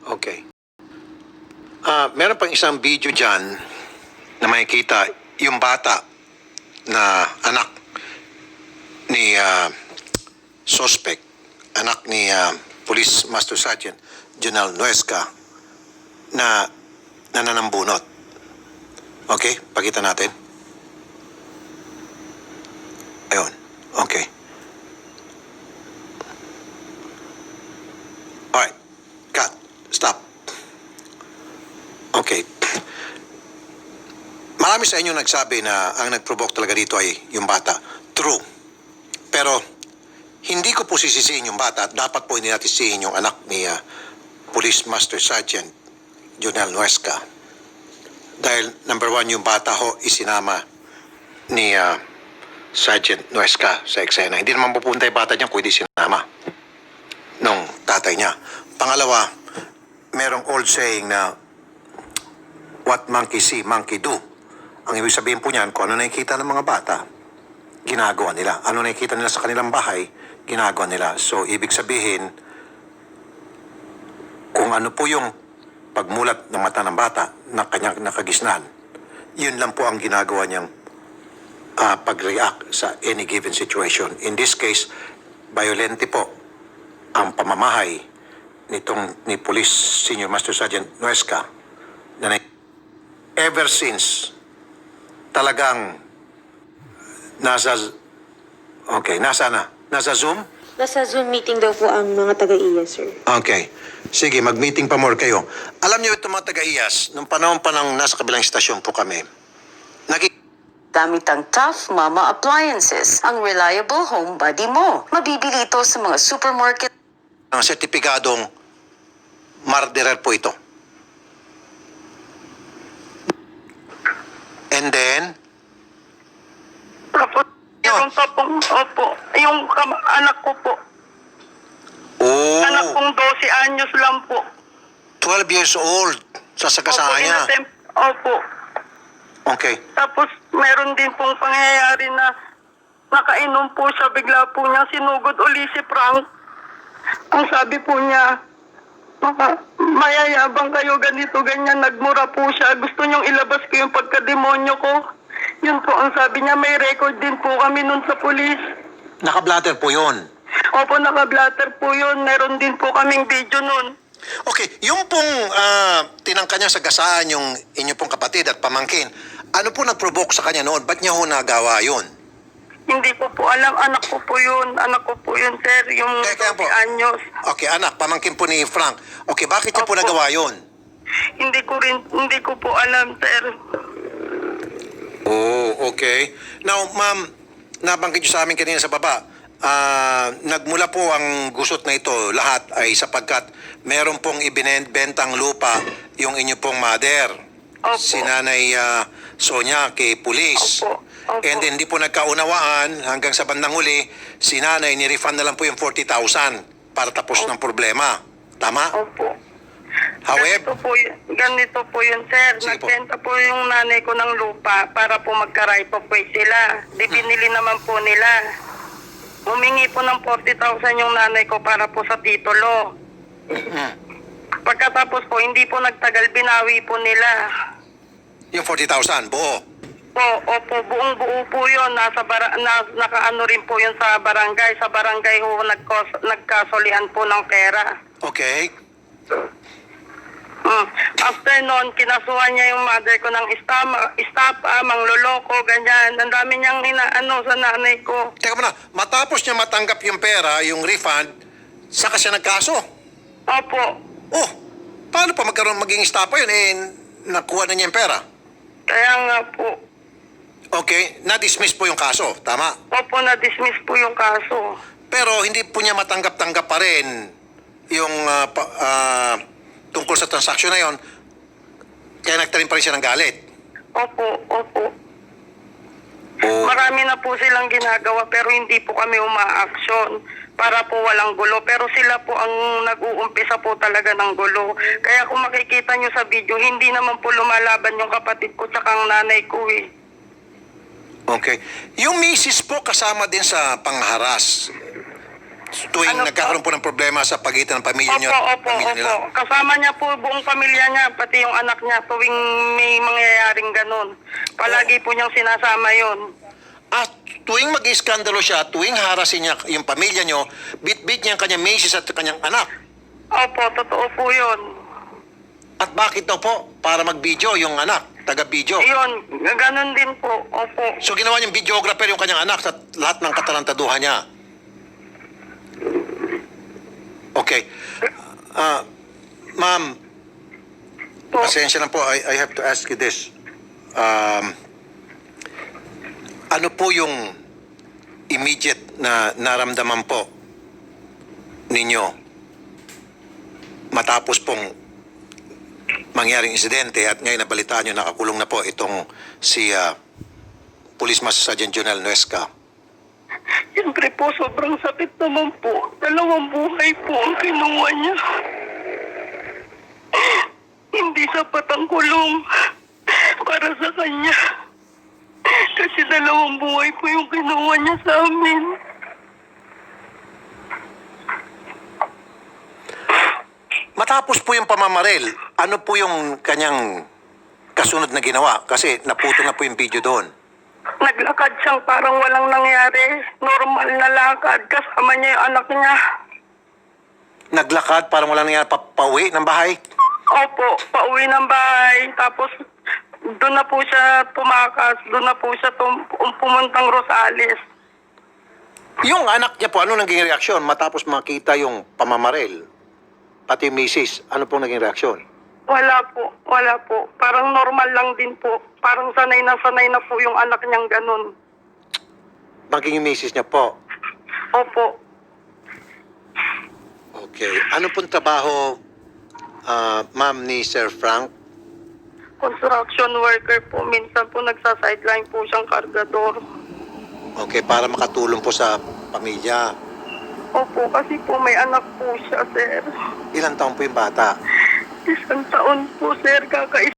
Okay. Meron pang isang video dyan na makikita yung bata na anak ni suspect, anak ni Police Master Sergeant Jonel Nuesca na nananambunot. Okay, pakita natin. Ayun, okay. Alright, cut, stop. Okay. Marami sa inyo nagsabi na ang nag-provoke talaga dito ay yung bata. True. Pero hindi ko po sisisihin yung bata at dapat po hindi natin sisihin yung anak ni Police Master Sergeant Jonel Nuesca. Dahil number one, yung bata ho isinama ni Sergeant Nuesca sa eksena. Hindi naman pupunta yung bata niya kung hindi sinama nung tatay niya. Pangalawa, merong old saying na what monkey see, monkey do. Ang ibig sabihin po niyan, kung ano nakikita ng mga bata, ginagawa nila. Ano nakikita nila sa kanilang bahay, ginagawa nila. So, ibig sabihin, kung ano po yung pagmulat ng mata ng bata na kanyang nakagisnan, yun lang po ang ginagawa niyang pag-react sa any given situation. In this case, violente po ang pamamahay ni Police Senior Master Sergeant Nuesca na ever since talagang nasa Zoom? Nasa Zoom meeting daw po ang mga taga-iya, sir. Okay. Sige, mag-meeting pa more kayo. Alam niyo itong mga taga-iyas, nung panahon pa nang nasa kabilang istasyon po kami, Gamit ang Tough Mama Appliances, ang reliable home buddy mo. Mabibili ito sa mga supermarket. ang sertipikadong marderer po ito. And then, Tapos, yung tapong, opo, yung anak ko po. Anak kong 12 anyos lang po. 12 years old, sasagasaan niya. Opo. Okay. Tapos, meron din pong pangyayari na nakainom po siya, bigla po niya sinugod uli si Frank. Ang sabi po niya, mayayabang kayo, ganito, ganyan, nagmura po siya. Gusto niyong ilabas ko yung pagkademonyo ko. Yun po ang sabi niya, may record din po kami nun sa pulis. Naka-blatter po yun. Opo, naka-blatter po yun. Meron din po kaming video nun. Okay, yung pong tinangka niya sa gasaan yung inyo pong kapatid at pamangkin, ano po nag-provoke sa kanya noon? Ba't niya ho nagawa yun? Hindi ko po alam, anak ko po yun. Anak ko po yun, sir. Yung Kaya po. 12 anyos. Okay, anak, pamangkin po ni Frank. Okay, bakit niya po Opo. nagawa yun? Hindi ko po alam, sir. Oh, okay. Now, ma'am, nabanggit niyo sa amin kanina sa baba, nagmula po ang gusot na ito, lahat ay sapagkat meron pong ibinebentang lupa yung inyo pong mother. Opo. Si Nanay Sonia kay pulis. Opo. Opo. And then, hindi po nagkaunawaan hanggang sa bandang huli, si Nanay ni-refund na lang po yung 40,000 para tapos ng problema. Tama? Opo. However, Ganito po yun, sir. Sige po. Nagbenta po yung nanay ko ng lupa para po magka-right of way sila. Di binili naman po nila. Humingi po ng 40,000 yung nanay ko para po sa titulo. Pagkatapos po, hindi po nagtagal, binawi po nila. yung 40,000, buo. Opo, buong-buo po yun. Nakaano rin po yun sa barangay. Sa barangay ho, nagkasolian po ng pera. Okay. After noon, kinasuhan niya yung mother ko ng mangloloko, ganyan. Ang dami niyang inaano sa nanay ko. Teka muna, matapos niya matanggap yung pera, yung refund, saka siya nagkaso. Opo. Oh, paano pa maging estapa yun? Nakuha na niya yung pera. Kaya nga po. Okay, na-dismiss po yung kaso, tama? Opo, na-dismiss po yung kaso. Pero hindi po niya matanggap-tanggap pa rin yung tungkol sa transaksyon na yon, kaya nagtanim pa rin siya ng galit. Opo. Oh. Marami na po silang ginagawa pero hindi po kami uma-action para po walang gulo. Pero sila po ang nag-uumpisa po talaga ng gulo. Kaya kung makikita nyo sa video, hindi naman po lumalaban yung kapatid ko tsaka ang nanay ko eh. Okay. Yung misis po kasama din sa pangharas. Tuwing Ano po? nagkakaroon po ng problema sa pagitan ng pamilya niyo at Opo. pamilya nila. Kasama niya po buong pamilya niya, pati yung anak niya, tuwing may mangyayaring ganun. Palagi po niyang sinasama yon. At tuwing mag-iskandalo siya, tuwing harasin niya yung pamilya niyo, bit-bit niya ang kanyang misis at kanyang anak. Opo, totoo po yun. At bakit daw po? Para mag-video yung anak, taga-video. Yun, ganun din po. Opo. So ginawa niyang videographer yung kanyang anak sa lahat ng katarantaduhan niya. Okay. Ma'am, Po. pasensya lang po. I have to ask you this. Ano po yung immediate na naramdaman po ninyo matapos pong mangyaring insidente at ngayon nabalitaan nyo nakakulong na po itong si Police Master Sergeant Jonel Nuesca? Siyempre po, sobrang sakit naman po. 2 buhay po ang kinuha niya. Hindi sapat ang kulong para sa kanya. Kasi 2 buhay po yung kinuha niya sa amin. Matapos po yung pamamaril, ano po yung kanyang kasunod na ginawa? Kasi naputo na po yung video doon. Naglakad siyang parang walang nangyari. Normal na lakad. Kasama niya yung anak niya. Naglakad, parang wala nangyari, pauwi ng bahay. Opo, pauwi ng bahay. Tapos doon na po siya tumakas. Doon na po siya pumuntang Rosales. Yung anak niya po, ano naging reaksyon matapos makita yung pamamaril? Pati yung misis, ano pong naging reaksyon? Wala po. Parang normal lang din po. Parang sanay na po yung anak niyang ganun. Maging yung misis niya po. Opo. Okay. Ano pong trabaho, ma'am, ni Sir Frank? Construction worker po. Minsan po nagsa-sideline po siyang kargador. Okay, para makatulong po sa pamilya. Opo, kasi po may anak po siya, sir. Ilang taon po yung bata? 1 taon po, sir.